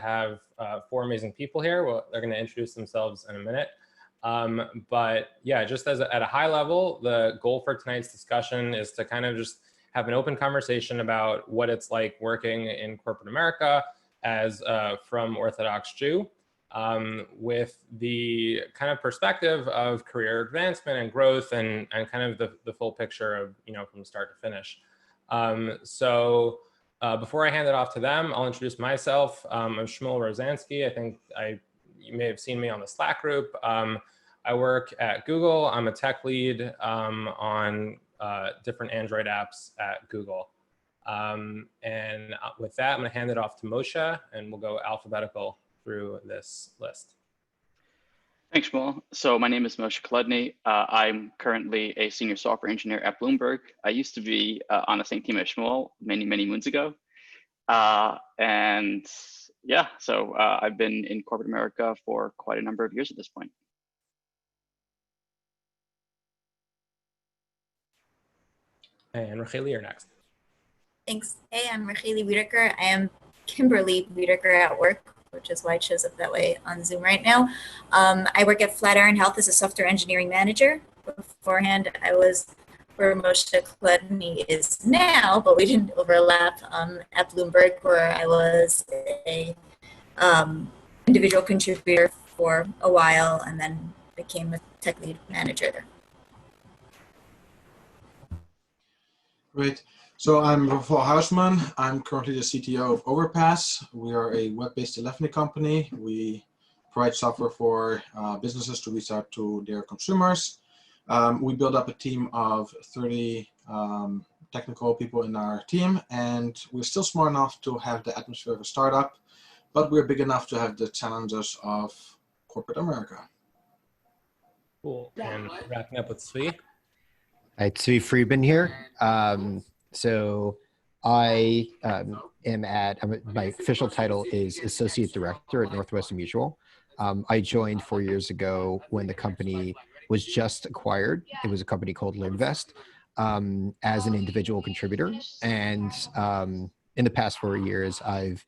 have four amazing people here. Well, they're going to introduce themselves in a minute. But yeah, just at a high level, the goal for tonight's discussion is to kind of just have an open conversation about what it's like working in corporate America as from Orthodox Jew, with the kind of perspective of career advancement and growth and kind of the full picture of, from start to finish. Before I hand it off to them, I'll introduce myself. I'm Shmuel Rosansky. I think you may have seen me on the Slack group. I work at Google. I'm a tech lead on different Android apps at Google. And with that, I'm going to hand it off to Moshe, and we'll go alphabetical through this list. Thanks, Shmuel. So my name is Moshe Kolodny. I'm currently a senior software engineer at Bloomberg. I used to be on the same team as Shmuel many, many moons ago. And yeah, so I've been in corporate America for quite a number of years at this point. And Rachelli, you're next. Thanks. Hey, I'm Rachael Wiederkehr. I am Kimberly Wiederkehr at work, which is why it shows up that way on Zoom right now. I work at FlatIron Health as a software engineering manager. Beforehand, I was where Moshe Kolodny is now, but we didn't overlap, at Bloomberg, where I was a individual contributor for a while and then became a tech lead manager there. Great. So I'm Rafael Huisman. I'm currently the CTO of Overpass. We are a web-based telephony company. We provide software for businesses to reach out to their consumers. We built up a team of 30 technical people in our team, and we're still small enough to have the atmosphere of a startup, but we're big enough to have the challenges of corporate America. Cool. And wrapping up with Tzvi. Hi, Tzvi Friedman here. So I am my official title is Associate Director at Northwestern Mutual. I joined 4 years ago when the company was just acquired. It was a company called Limvest, as an individual contributor. And in the past 4 years, I've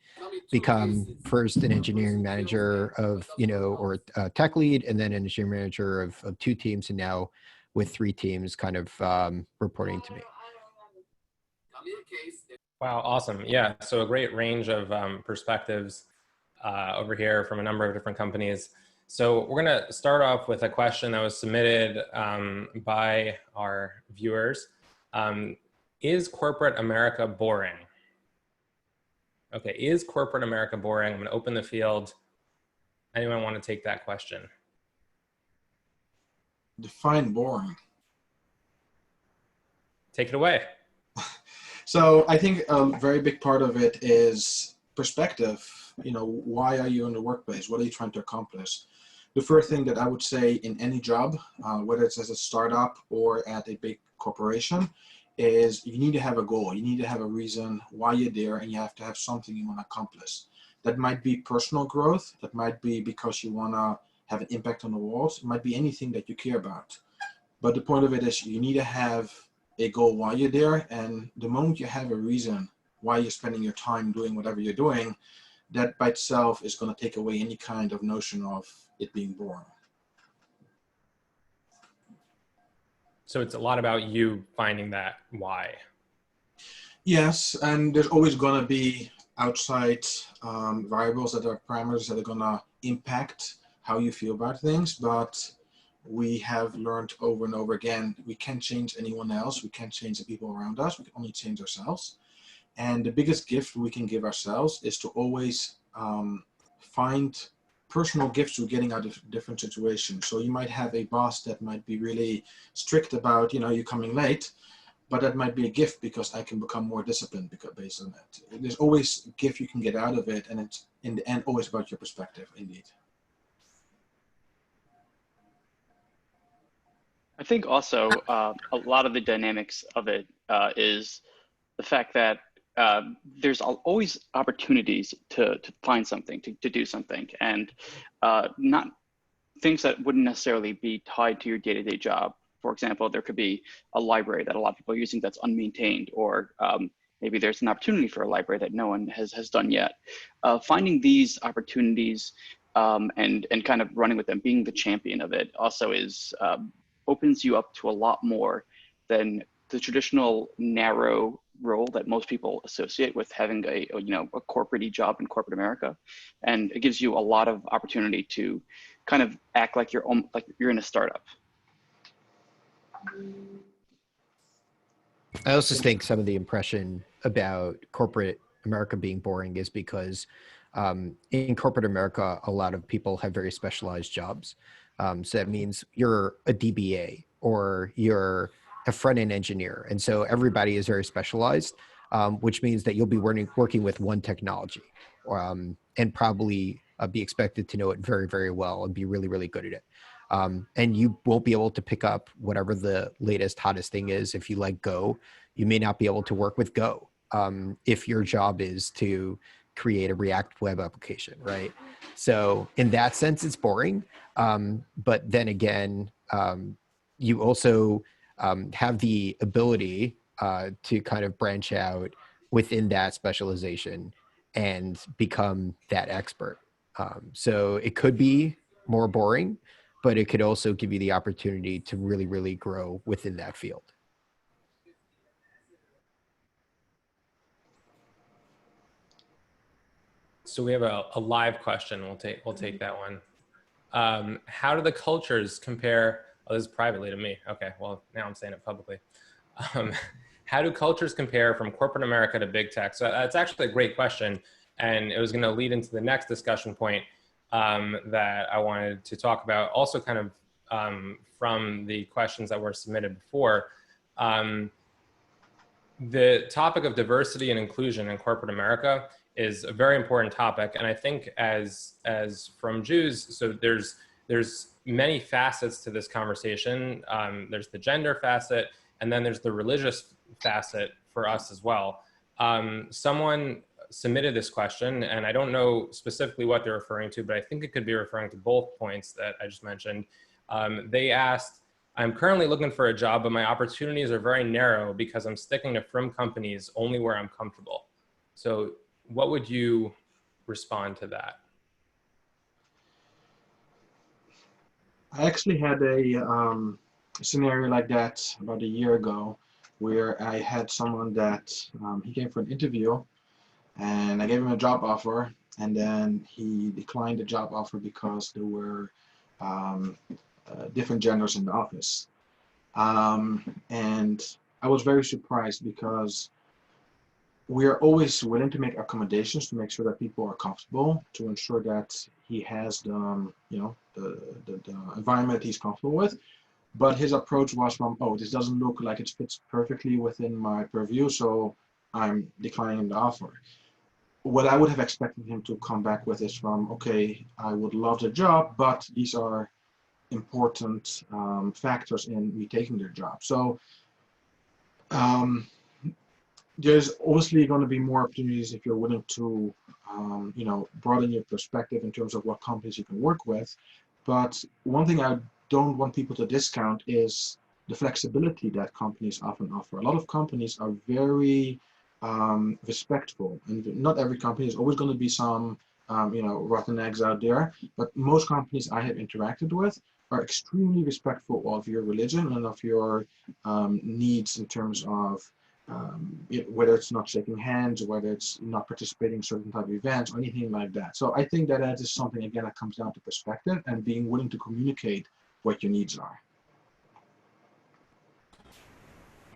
become first an engineering manager of, or a tech lead, and then an engineering manager of 2 teams, and now with 3 teams kind of reporting to me. Wow, awesome. Yeah, so a great range of perspectives over here from a number of different companies. So we're going to start off with a question that was submitted by our viewers. Is corporate America boring? Okay, is corporate America boring? I'm going to open the field. Anyone want to take that question? Define boring. Take it away. So I think a very big part of it is perspective. Why are you in the workplace? What are you trying to accomplish? The first thing that I would say in any job, whether it's as a startup or at a big corporation, is you need to have a goal. You need to have a reason why you're there, and you have to have something you want to accomplish. That might be personal growth. That might be because you want to have an impact on the world. It might be anything that you care about. But the point of it is you need to have a goal while you're there, and the moment you have a reason why you're spending your time doing whatever you're doing, that by itself is going to take away any kind of notion of it being boring. So it's a lot about you finding that why. Yes, and there's always going to be outside variables that are parameters that are going to impact how you feel about things, but we have learned over and over again, we can't change anyone else. We can't change the people around us. We can only change ourselves. And the biggest gift we can give ourselves is to always find personal gifts to getting out of different situations. So you might have a boss that might be really strict about, you coming late, but that might be a gift because I can become more disciplined based on that. There's always a gift you can get out of it, and it's in the end always about your perspective, indeed. I think also a lot of the dynamics of it is the fact that there's always opportunities to find something, to do something, and not things that wouldn't necessarily be tied to your day-to-day job. For example, there could be a library that a lot of people are using that's unmaintained, or maybe there's an opportunity for a library that no one has done yet. Finding these opportunities and kind of running with them, being the champion of it, also is opens you up to a lot more than the traditional narrow role that most people associate with having a corporate-y job in corporate America. And it gives you a lot of opportunity to kind of act like you're in a startup. I also think some of the impression about corporate America being boring is because in corporate America, a lot of people have very specialized jobs. So that means you're a DBA or you're a front-end engineer. And so everybody is very specialized, which means that you'll be working with one technology and probably be expected to know it very, very well and be really, really good at it. And you won't be able to pick up whatever the latest, hottest thing is. If you like Go, you may not be able to work with Go if your job is to create a React web application, right? So in that sense, it's boring. But then again, you also have the ability to kind of branch out within that specialization and become that expert. So it could be more boring, but it could also give you the opportunity to really, really grow within that field. So we have a live question. We'll take that one. How do the cultures compare? Oh, this is privately to me. Okay, well, now I'm saying it publicly. How do cultures compare from corporate America to big tech? So that's actually a great question. And it was going to lead into the next discussion point that I wanted to talk about, also kind of from the questions that were submitted before. The topic of diversity and inclusion in corporate America is a very important topic. And I think as from Jews, so there's many facets to this conversation. There's the gender facet, and then there's the religious facet for us as well. Someone submitted this question, and I don't know specifically what they're referring to, but I think it could be referring to both points that I just mentioned. They asked, I'm currently looking for a job, but my opportunities are very narrow because I'm sticking to firm companies only where I'm comfortable. So what would you respond to that? I actually had a scenario like that about a year ago, where I had someone that he came for an interview, and I gave him a job offer, and then he declined the job offer because there were different genders in the office. And I was very surprised because we are always willing to make accommodations to make sure that people are comfortable, to ensure that he has the environment he's comfortable with. But his approach was from, oh, this doesn't look like it fits perfectly within my purview, so I'm declining the offer. What I would have expected him to come back with is from, okay, I would love the job, but these are important factors in me taking their job. So there's obviously going to be more opportunities if you're willing to, broaden your perspective in terms of what companies you can work with. But one thing I don't want people to discount is the flexibility that companies often offer. A lot of companies are very respectful, and not every company is always going to be some, rotten eggs out there. But most companies I have interacted with are extremely respectful of your religion and of your needs in terms of whether it's not shaking hands, whether it's not participating in certain type of events or anything like that. So I think that is something, again, that comes down to perspective and being willing to communicate what your needs are.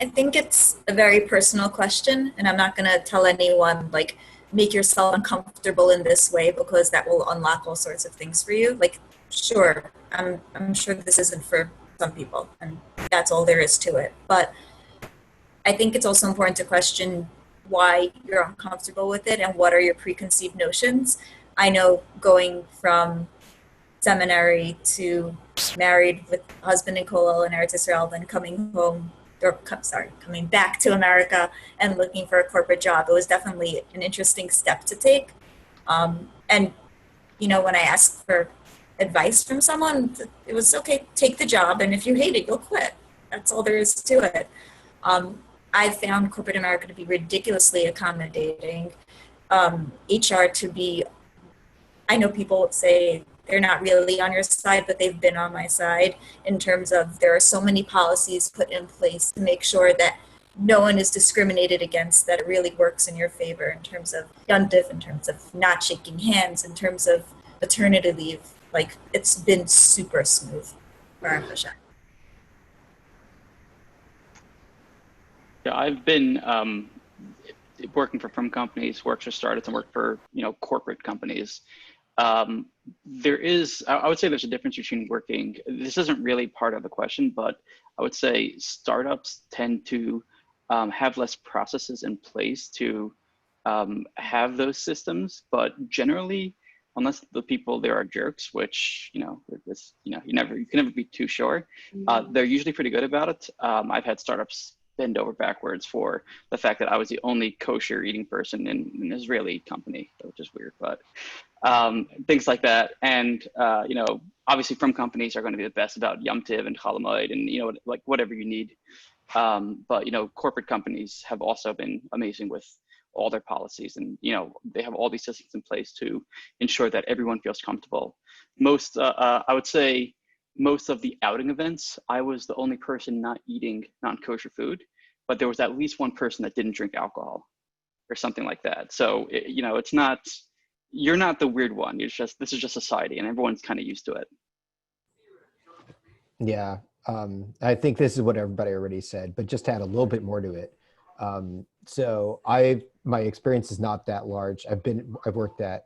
I think it's a very personal question, and I'm not going to tell anyone, like, make yourself uncomfortable in this way because that will unlock all sorts of things for you. Like, sure, I'm sure this isn't for some people, and that's all there is to it. But I think it's also important to question why you're uncomfortable with it and what are your preconceived notions. I know going from seminary to married with husband and Kolel in Eretz Israel, then coming back to America and looking for a corporate job, it was definitely an interesting step to take. And, when I asked for advice from someone, it was okay, take the job, and if you hate it, you'll quit. That's all there is to it. I found corporate America to be ridiculously accommodating. HR to be, I know people say they're not really on your side, but they've been on my side in terms of there are so many policies put in place to make sure that no one is discriminated against, that it really works in your favor in terms of yontif, in terms of not shaking hands, in terms of maternity leave. Like, it's been super smooth for our push. Yeah, I've been working for firm companies, worked for startups, and worked for corporate companies. There is, I would say there's a difference between working, this isn't really part of the question, but I would say startups tend to have less processes in place to have those systems, but generally, unless the people there are jerks, which you can never be too sure. They're usually pretty good about it. I've had startups bend over backwards for the fact that I was the only kosher eating person in an Israeli company, which is weird, but things like that. And obviously, firm companies are going to be the best about Yom Tiv and Chol Hamoed and like whatever you need. But corporate companies have also been amazing with all their policies, and they have all these systems in place to ensure that everyone feels comfortable. I would say most of the outing events, I was the only person not eating non-kosher food, but there was at least one person that didn't drink alcohol or something like that. So it's not, you're not the weird one. This is just society, and everyone's kind of used to it. Yeah. I think this is what everybody already said, but just to add a little bit more to it. So my experience is not that large. I've worked at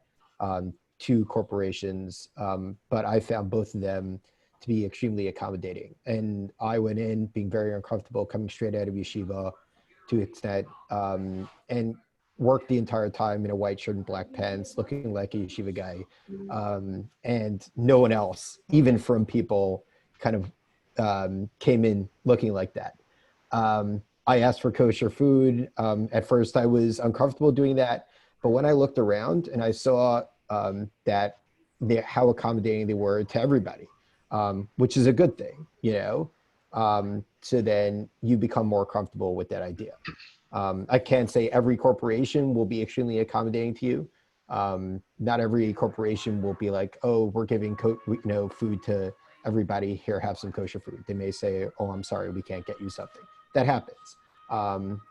2 corporations, but I found both of them to be extremely accommodating. And I went in being very uncomfortable, coming straight out of yeshiva to an extent, and worked the entire time in a white shirt and black pants, looking like a yeshiva guy. And no one else, even from people kind of came in looking like that. I asked for kosher food. At first I was uncomfortable doing that, but when I looked around and I saw how accommodating they were to everybody, which is a good thing, so then you become more comfortable with that idea. I can't say every corporation will be extremely accommodating to you. Not every corporation will be like, oh, we're giving food to everybody, here, have some kosher food. They may say, oh, I'm sorry, we can't get you something. That happens.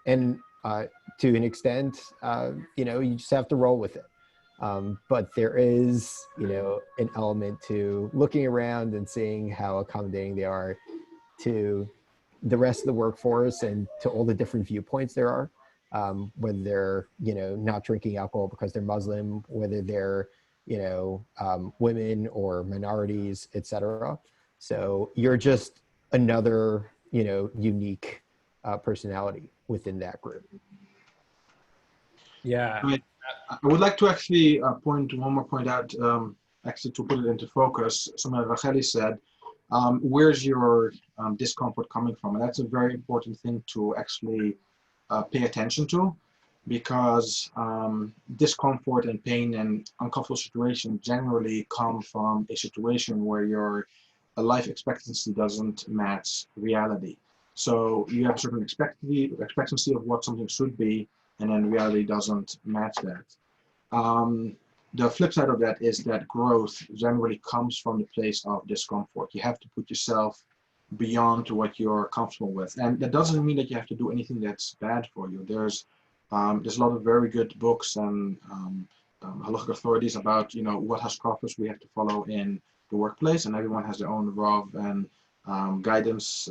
And to an extent, you just have to roll with it. But there is, an element to looking around and seeing how accommodating they are to the rest of the workforce and to all the different viewpoints there are, whether they're, not drinking alcohol because they're Muslim, whether they're, women or minorities, etc. So you're just another, unique personality within that group. Yeah. I would like to actually point one more point out, actually to put it into focus, something that Rachelli said. Where's your discomfort coming from? And that's a very important thing to actually pay attention to, because discomfort and pain and uncomfortable situations generally come from a situation where your life expectancy doesn't match reality. So you have a certain expectancy of what something should be, and then reality doesn't match that. The flip side of that is that growth generally comes from the place of discomfort. You have to put yourself beyond to what you're comfortable with. And that doesn't mean that you have to do anything that's bad for you. There's a lot of very good books and halachic authorities about, what hashkafas we have to follow in the workplace, and everyone has their own rav and guidance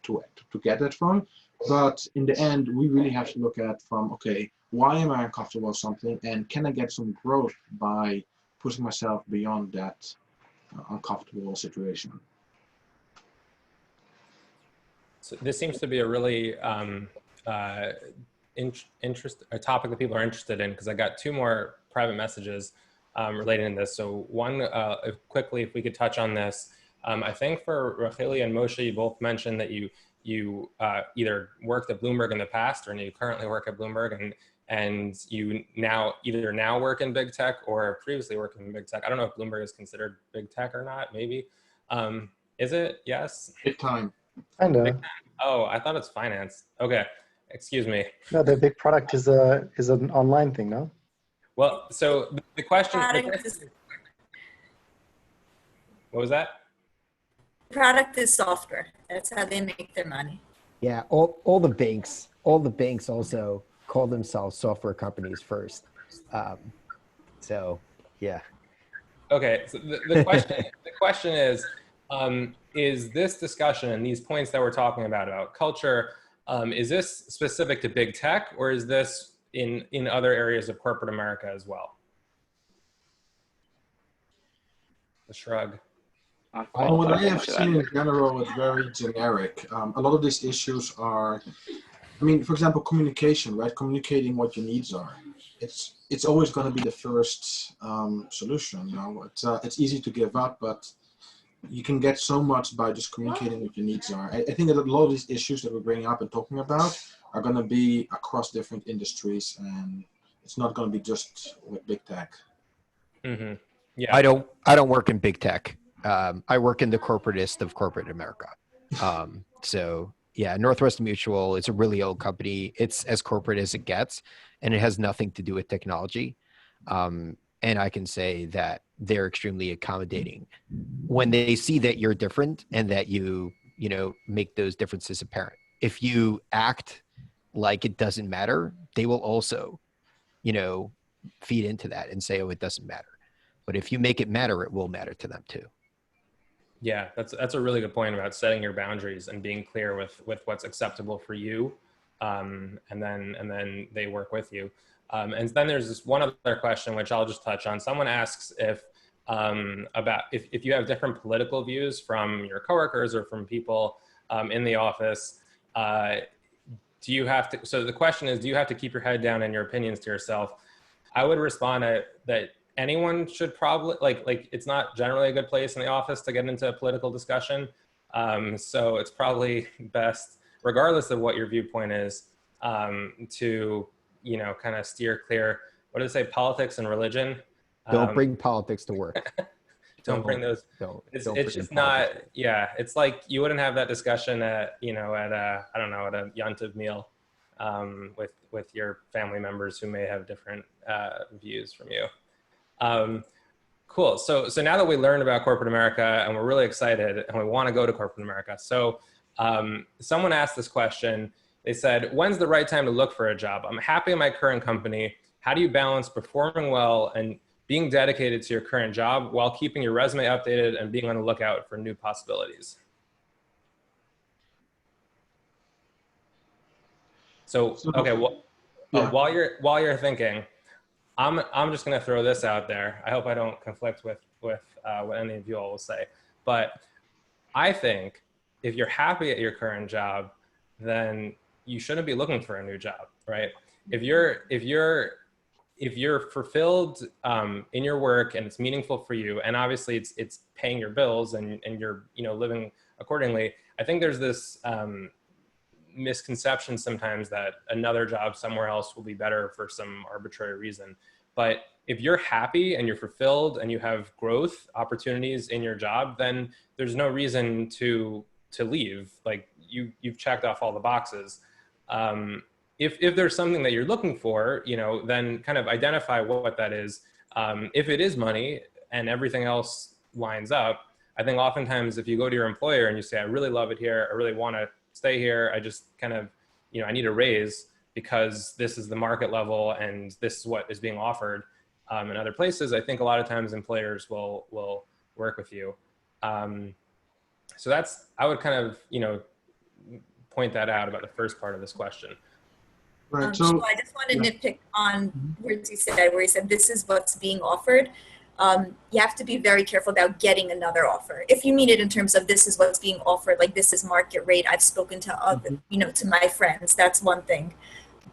to get that from. But in the end, we really have to look at okay, why am I uncomfortable with something, and can I get some growth by pushing myself beyond that uncomfortable situation? So this seems to be a really a topic that people are interested in, because I got 2 more private messages relating to this. So one, quickly, if we could touch on this, I think for Rachelli and Moshe, you both mentioned that you either worked at Bloomberg in the past, or you currently work at Bloomberg, and you either now work in big tech or previously worked in big tech. I don't know if Bloomberg is considered big tech or not, maybe. Is it? Yes? Big time. Kinda. Oh, I thought it's finance. Okay. Excuse me. No, the big product is an online thing, no? Well, so the question. What was that? Product is software. That's how they make their money. Yeah, all the banks also call themselves software companies first. So yeah. Okay, so the question is this discussion and these points that we're talking about culture, is this specific to big tech, or is this in other areas of corporate America as well? The shrug. What I have seen in general is very generic. A lot of these issues are, I mean, for example, communication, right? Communicating what your needs are. It's always going to be the first solution. You know, it's easy to give up, but you can get so much by just communicating what your needs are. I think that a lot of these issues that we're bringing up and talking about are going to be across different industries, and it's not going to be just with big tech. Mm-hmm. Yeah. I don't work in big tech. I work in the corporatist of corporate America. So yeah, Northwestern Mutual is a really old company. It's as corporate as it gets, and it has nothing to do with technology. And I can say that they're extremely accommodating when they see that you're different and that you make those differences apparent. If you act like it doesn't matter, they will also, feed into that and say, oh, it doesn't matter. But if you make it matter, it will matter to them too. Yeah, that's a really good point about setting your boundaries and being clear with what's acceptable for you, and then they work with you. And then there's this one other question which I'll just touch on. Someone asks if you have different political views from your coworkers or from people in the office. Do you have to? So the question is, do you have to keep your head down and your opinions to yourself? I would respond that anyone should probably like it's not generally a good place in the office to get into a political discussion. So it's probably best, regardless of what your viewpoint is, to kind of steer clear. What do they say? Politics and religion. Don't bring politics to work. Don't bring those. It's just not. Yeah, it's like you wouldn't have that discussion at a Yontiv meal with your family members who may have different views from you. Cool. So now that we learned about corporate America and we're really excited and we want to go to corporate America. So someone asked this question. They said, when's the right time to look for a job? I'm happy in my current company. How do you balance performing well and being dedicated to your current job while keeping your resume updated and being on the lookout for new possibilities? So, okay, well, Yeah. while you're thinking, I'm just going to throw this out there. I hope I don't conflict with what any of you all will say. But I think if you're happy at your current job, then you shouldn't be looking for a new job, right? If you're fulfilled in your work and it's meaningful for you, and obviously it's paying your bills and you're living accordingly, I think there's this misconception sometimes that another job somewhere else will be better for some arbitrary reason. But if you're happy and you're fulfilled and you have growth opportunities in your job, then there's no reason to leave. Like you've checked off all the boxes. If there's something that you're looking for, then kind of identify what that is. If it is money and everything else lines up, I think oftentimes if you go to your employer and you say, I really love it here, I really want to stay here, I just kind of, I need a raise because this is the market level and this is what is being offered in other places, I think a lot of times employers will work with you. So I would kind of, point that out about the first part of this question. Right. So I just want to nitpick on words you said, where you said this is what's being offered. You have to be very careful about getting another offer. If you mean it in terms of this is what's being offered, like this is market rate, I've spoken to other, to my friends, that's one thing.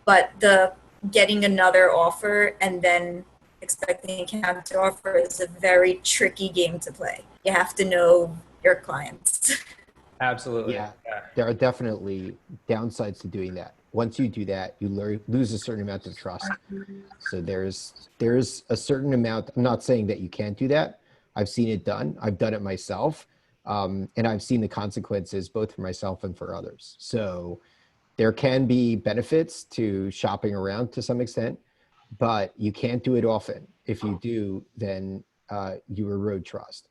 But the getting another offer and then expecting a counter offer is a very tricky game to play. You have to know your clients. Absolutely. Yeah. There are definitely downsides to doing that. Once you do that, you lose a certain amount of trust. So there's a certain amount. I'm not saying that you can't do that. I've seen it done. I've done it myself. And I've seen the consequences both for myself and for others. So There can be benefits to shopping around to some extent, but you can't do it often. If you do, then you erode trust.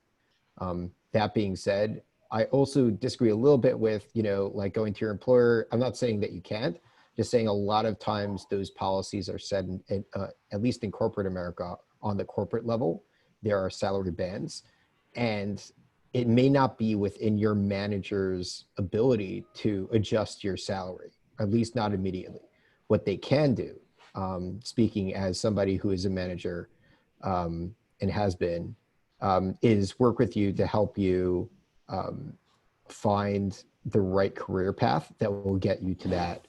That being said, I also disagree a little bit with, like going to your employer. I'm not saying that you can't, just saying a lot of times those policies are set at least in corporate America, on the corporate level, there are salary bands, and it may not be within your manager's ability to adjust your salary, at least not immediately. What they can do, speaking as somebody who is a manager and has been, is work with you to help you find the right career path that will get you to that,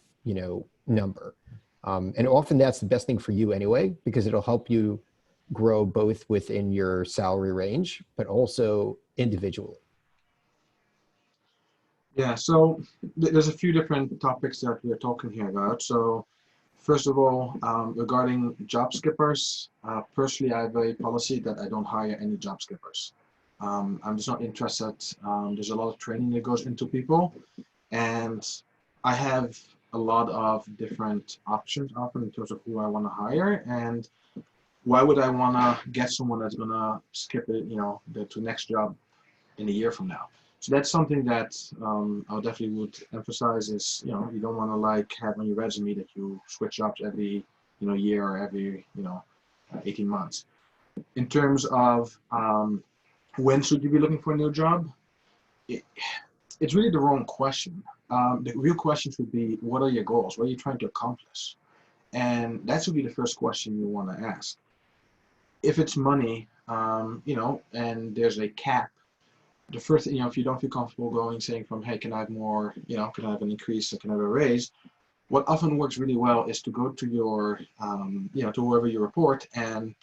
number. And often that's the best thing for you anyway, because it'll help you grow both within your salary range, but also individually. Yeah, so there's a few different topics that we're talking here about. So first of all, regarding job skippers, personally, I have a policy that I don't hire any job skippers. I'm just not interested. There's a lot of training that goes into people, and I have a lot of different options often in terms of who I want to hire, and why would I want to get someone that's going to skip it, to next job in a year from now? So that's something that I definitely would emphasize is, you don't want to have on your resume that you switch jobs every, year or every, 18 months. In terms of when should you be looking for a new job? It's really the wrong question. The real question should be, what are your goals? What are you trying to accomplish? And that should be the first question you want to ask. If it's money, and there's a cap, the first thing, if you don't feel comfortable saying from, hey, can I have more, can I have an increase, or can I have a raise? What often works really well is to go to your, to whoever you report and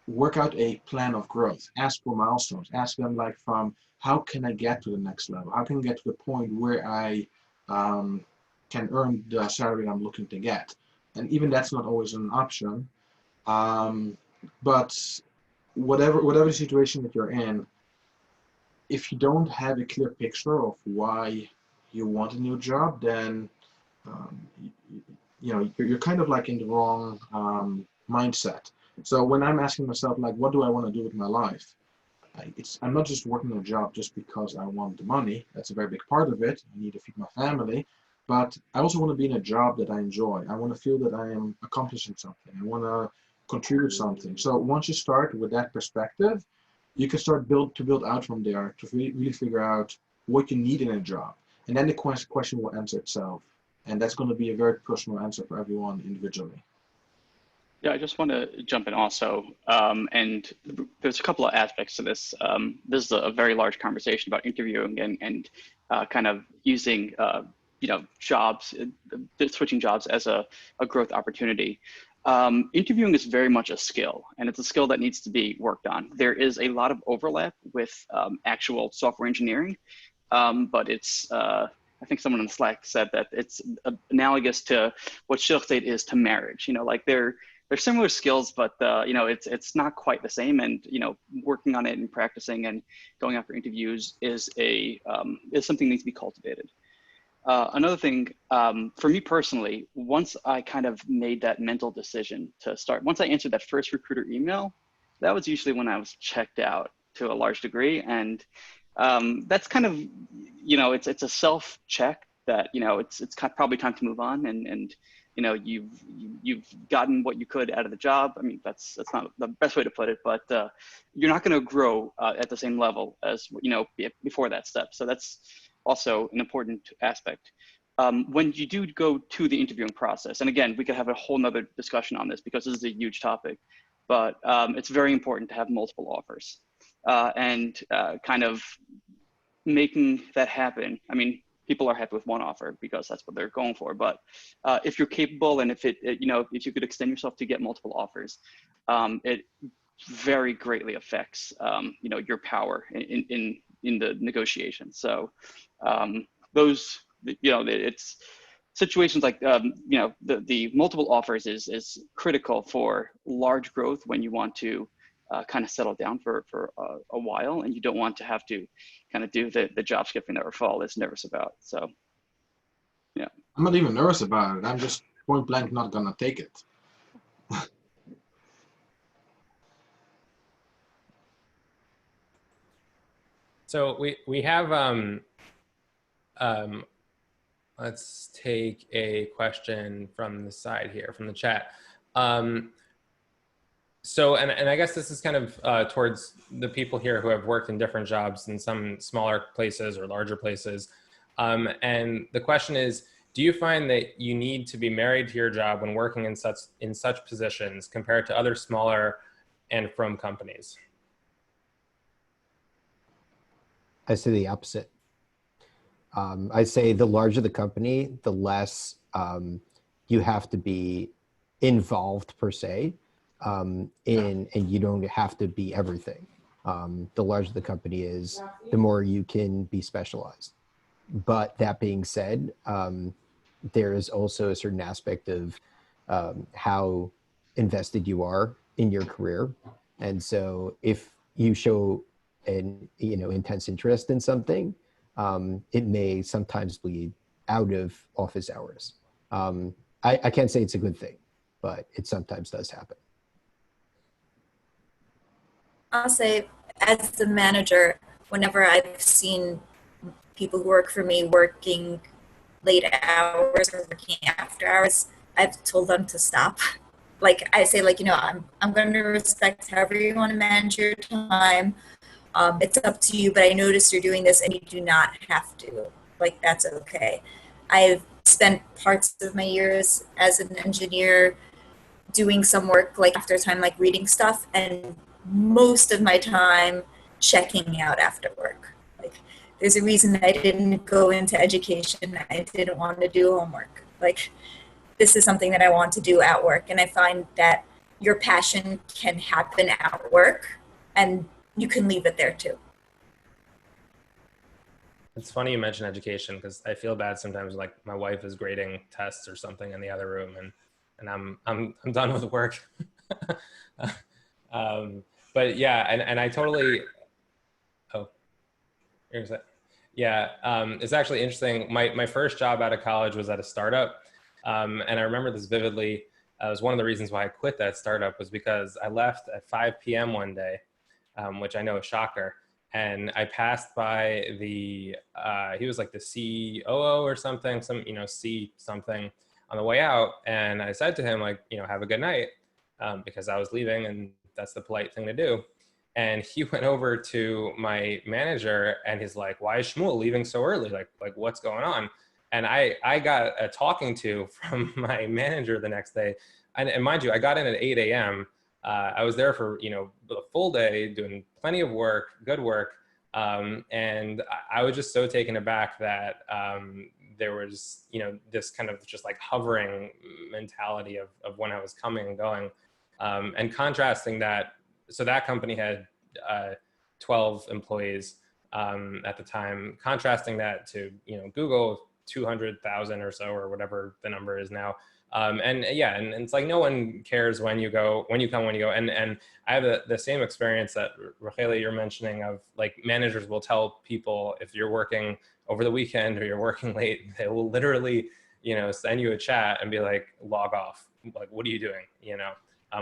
work out a plan of growth. Ask for milestones. Ask them from, how can I get to the next level? How can I get to the point where I can earn the salary I'm looking to get? And even that's not always an option. But whatever the situation that you're in, if you don't have a clear picture of why you want a new job, then you're kind of in the wrong mindset. So when I'm asking myself, what do I want to do with my life? I'm not just working a job just because I want the money. That's a very big part of it. I need to feed my family. But I also want to be in a job that I enjoy. I want to feel that I am accomplishing something. I want to contribute something. So once you start with that perspective, you can start to build out from there to really figure out what you need in a job. And then the question will answer itself. And that's going to be a very personal answer for everyone individually. Yeah, I just want to jump in also, and there's a couple of aspects to this. This is a very large conversation about interviewing and kind of using, jobs, switching jobs as a growth opportunity. Interviewing is very much a skill, and it's a skill that needs to be worked on. There is a lot of overlap with actual software engineering, but it's, I think someone in Slack said that it's analogous to what Shilchtate is to marriage. They're similar skills, but it's not quite the same. And working on it and practicing and going after interviews is something that needs to be cultivated. Another thing, for me personally, once I kind of made that mental decision to start, once I answered that first recruiter email, that was usually when I was checked out to a large degree. And that's kind of, it's a self-check that, it's probably time to move on, and you've gotten what you could out of the job. I mean, that's not the best way to put it, but you're not going to grow at the same level as, before that step. So that's also an important aspect. When you do go to the interviewing process, and again, we could have a whole nother discussion on this because this is a huge topic, but it's very important to have multiple offers and kind of making that happen. I mean, people are happy with one offer because that's what they're going for. But if you're capable, and if if you could extend yourself to get multiple offers, it very greatly affects your power in the negotiation. So it's situations like the multiple offers is critical for large growth when you want to kind of settle down for a while, and you don't want to have to kind of do the job skipping that Rafael is nervous about. So, yeah. I'm not even nervous about it. I'm just point blank not gonna take it. So we have let's take a question from the side here, from the chat. So, and I guess this is kind of towards the people here who have worked in different jobs in some smaller places or larger places. And the question is, do you find that you need to be married to your job when working in such positions compared to other smaller and from companies? I say the opposite. I say the larger the company, the less you have to be involved per se, and you don't have to be everything. The larger the company is, the more you can be specialized. But that being said, there is also a certain aspect of how invested you are in your career. And so if you show an intense interest in something, it may sometimes bleed out of office hours. I can't say it's a good thing, but it sometimes does happen. I'll say, as the manager, whenever I've seen people who work for me working late hours or working after hours, I've told them to stop. Like I say, like, I'm going to respect however you want to manage your time. It's up to you, but I notice you're doing this and you do not have to. Like, that's okay. I've spent parts of my years as an engineer doing some work, like after time, like reading stuff, and most of my time checking out after work. Like, there's a reason I didn't go into education. I didn't want to do homework. Like, this is something that I want to do at work. And I find that your passion can happen at work and you can leave it there too. It's funny you mention education, because I feel bad sometimes, like my wife is grading tests or something in the other room, and I'm done with work. But yeah, and I totally, here's that. Yeah, it's actually interesting. My first job out of college was at a startup, and I remember this vividly. It was one of the reasons why I quit that startup, was because I left at 5 p.m. one day, which I know is a shocker. And I passed by he was like the COO or something, C something on the way out. And I said to him, like, have a good night, because I was leaving and that's the polite thing to do. And he went over to my manager and he's like, why is Shmuel leaving so early? Like what's going on? And I got a talking to from my manager the next day. And mind you, I got in at 8 a.m. I was there for, the full day doing plenty of work, good work. And I was just so taken aback that there was, this kind of just like hovering mentality of when I was coming and going, and contrasting that. So that company had 12 employees at the time, contrasting that to, Google, 200,000 or so, or whatever the number is now. And yeah, and it's like, no one cares when you come, when you go. And I have the same experience that Rachelli, you're mentioning, of like managers will tell people if you're working over the weekend or you're working late, they will literally, send you a chat and be like, log off. Like, what are you doing?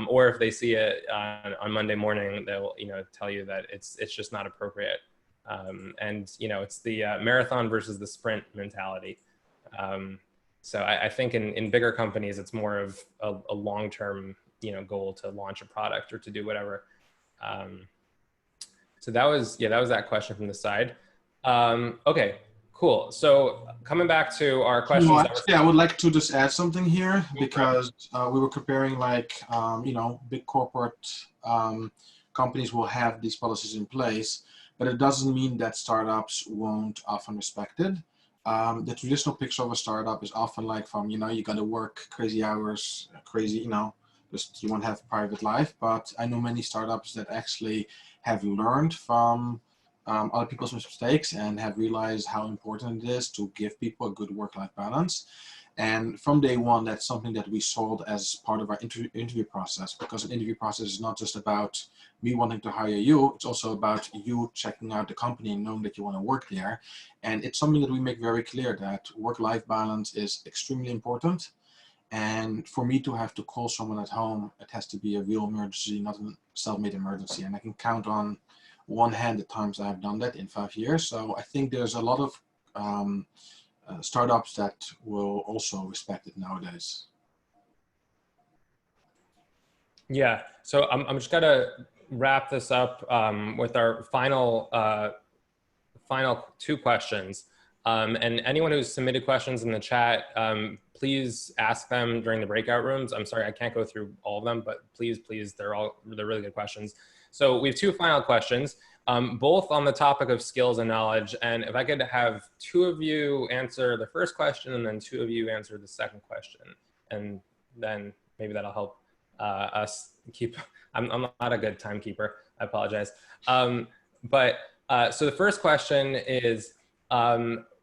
Or if they see it on Monday morning, they'll, tell you that it's just not appropriate. And, it's the marathon versus the sprint mentality. So I think in bigger companies, it's more of a long-term, goal to launch a product or to do whatever. So that was that question from the side. Okay, cool. So coming back to our questions. I would like to just add something here, because we were comparing big corporate companies will have these policies in place, but it doesn't mean that startups won't often respect it. The traditional picture of a startup is often like from, you got to work crazy hours, just you won't have private life. But I know many startups that actually have learned from other people's mistakes and have realized how important it is to give people a good work-life balance. And from day one, that's something that we sold as part of our interview process, because an interview process is not just about me wanting to hire you, it's also about you checking out the company and knowing that you want to work there. And it's something that we make very clear, that work-life balance is extremely important. And for me to have to call someone at home, it has to be a real emergency, not a self-made emergency. And I can count on one hand the times I've done that in 5 years. So I think there's a lot of startups that will also respect it nowadays. Yeah, so I'm just gonna wrap this up with our final two questions. And anyone who's submitted questions in the chat, please ask them during the breakout rooms. I'm sorry, I can't go through all of them, but please, they're really good questions. So we have two final questions, both on the topic of skills and knowledge. And if I could have two of you answer the first question and then two of you answer the second question, and then maybe that'll help us keep, I'm not a good timekeeper, I apologize. So the first question is,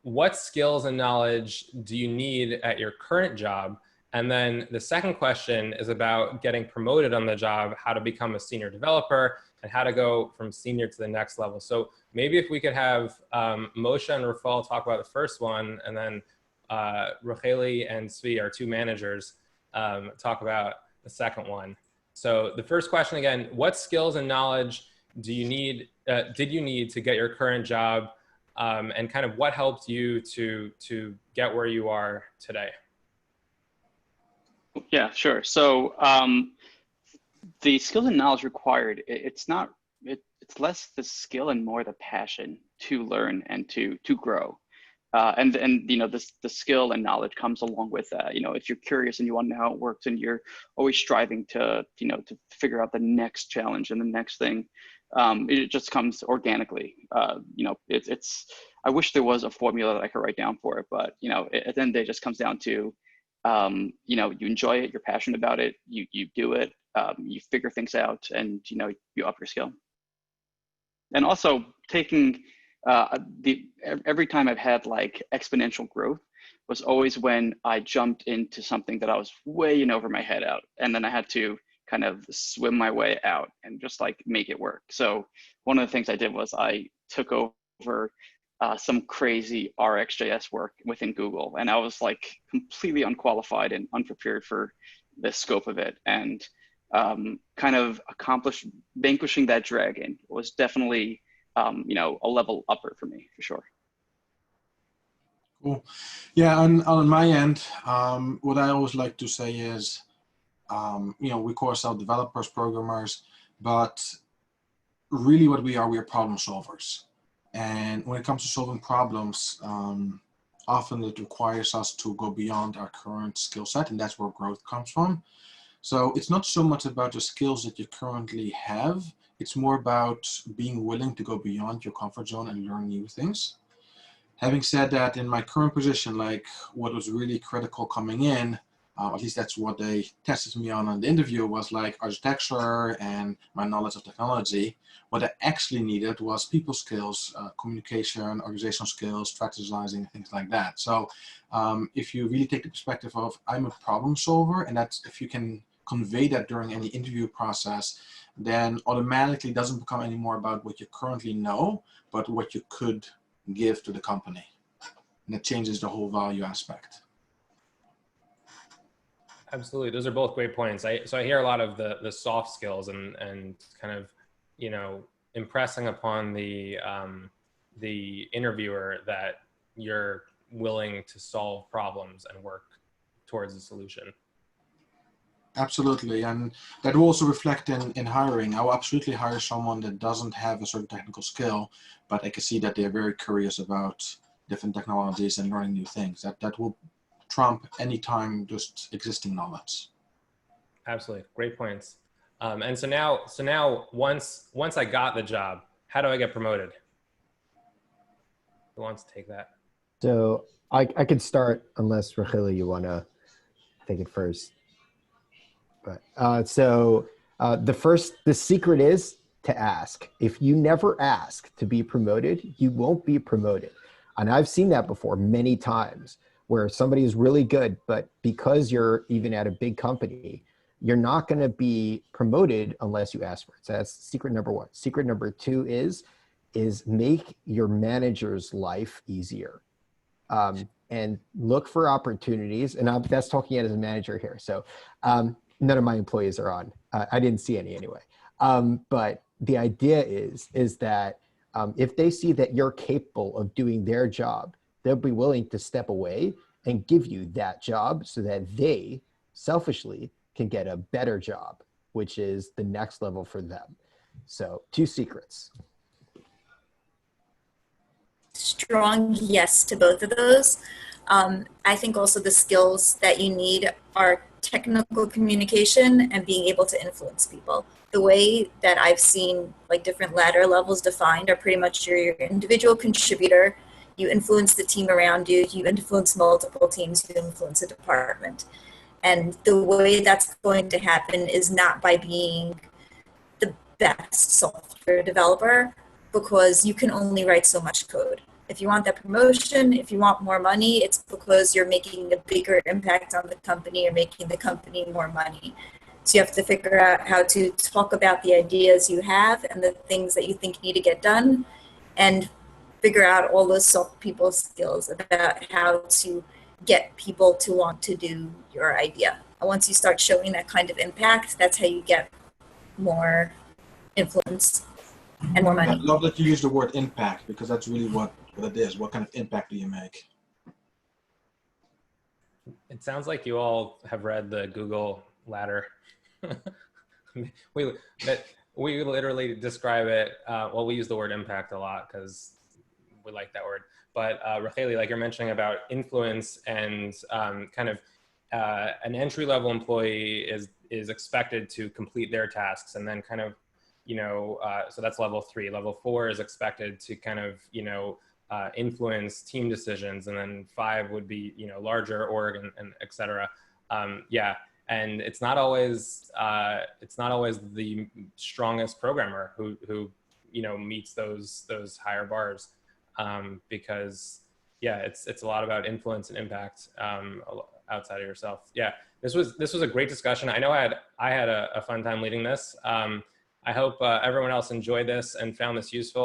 what skills and knowledge do you need at your current job? And then the second question is about getting promoted on the job, how to become a senior developer, and how to go from senior to the next level. So maybe if we could have Moshe and Refoel talk about the first one, and then Rachelli and Tzvi, our two managers, talk about the second one. So the first question again, what skills and knowledge do you need, did you need to get your current job? And kind of what helped you to get where you are today? Yeah, sure. So the skills and knowledge required, it's less the skill and more the passion to learn and to grow. And you know, the skill and knowledge comes along with that. You know, if you're curious and you want to know how it works and you're always striving to, you know, to figure out the next challenge and the next thing, it just comes organically. You know, I wish there was a formula that I could write down for it, but, you know, at the end of the day, it just comes down to, you know, you enjoy it, you're passionate about it, you do it, you figure things out, and, you know, you up your skill. And also taking, every time I've had like exponential growth was always when I jumped into something that I was way in over my head out, and then I had to kind of swim my way out and just like make it work. So one of the things I did was I took over some crazy RxJS work within Google, and I was like completely unqualified and unprepared for the scope of it, and kind of vanquishing that dragon was definitely you know, a level upper for me, for sure. Cool. Yeah, and on my end, what I always like to say is, you know, we call ourselves developers, programmers, but really what we are problem solvers. And when it comes to solving problems, often it requires us to go beyond our current skill set, and that's where growth comes from. So it's not so much about the skills that you currently have, it's more about being willing to go beyond your comfort zone and learn new things. Having said that, in my current position, like what was really critical coming in, at least that's what they tested me on the interview, was like architecture and my knowledge of technology. What I actually needed was people skills, communication, organizational skills, strategizing, things like that. So if you really take the perspective of I'm a problem solver, and that's, if you can convey that during any interview process, then automatically it doesn't become any more about what you currently know, but what you could give to the company. And it changes the whole value aspect. Absolutely, those are both great points. So I hear a lot of the soft skills and kind of, you know, impressing upon the interviewer that you're willing to solve problems and work towards a solution. Absolutely, and that will also reflect in hiring. I will absolutely hire someone that doesn't have a certain technical skill, but I can see that they're very curious about different technologies and learning new things. That will trump any time just existing knowledge. Absolutely, great points. And so now once I got the job, how do I get promoted? Who wants to take that? So I could start, unless Rachelli, you want to take it first. But the secret is to ask. If you never ask to be promoted, you won't be promoted. And I've seen that before many times where somebody is really good, but because you're even at a big company, you're not going to be promoted unless you ask for it. So that's secret number one. Secret number two is make your manager's life easier. And look for opportunities. And that's talking as a manager here. So none of my employees are on. I didn't see any anyway. But the idea is that if they see that you're capable of doing their job, they'll be willing to step away and give you that job so that they selfishly can get a better job, which is the next level for them. So 2 secrets. Strong yes to both of those. I think also the skills that you need are technical communication and being able to influence people. The way that I've seen like different ladder levels defined are pretty much your individual contributor, you influence the team around you, you influence multiple teams, you influence a department. And the way that's going to happen is not by being the best software developer, because you can only write so much code. If you want that promotion, if you want more money, it's because you're making a bigger impact on the company or making the company more money. So you have to figure out how to talk about the ideas you have and the things that you think need to get done, and figure out all those soft people skills about how to get people to want to do your idea. And once you start showing that kind of impact, that's how you get more influence and more money. I love that you use the word impact, because that's really what it is. What kind of impact do you make? It sounds like you all have read the Google ladder. we literally describe it. Well, we use the word impact a lot because we like that word. But Rachelli, like you're mentioning about influence and kind of an entry-level employee is expected to complete their tasks, and then kind of, so that's level 3. Level 4 is expected to kind of, influence team decisions, and then 5 would be, larger org and et cetera. Yeah, and it's not always the strongest programmer who meets those higher bars, because yeah, it's a lot about influence and impact outside of yourself. Yeah, this was a great discussion. I know I had a fun time leading this. I hope everyone else enjoyed this and found this useful.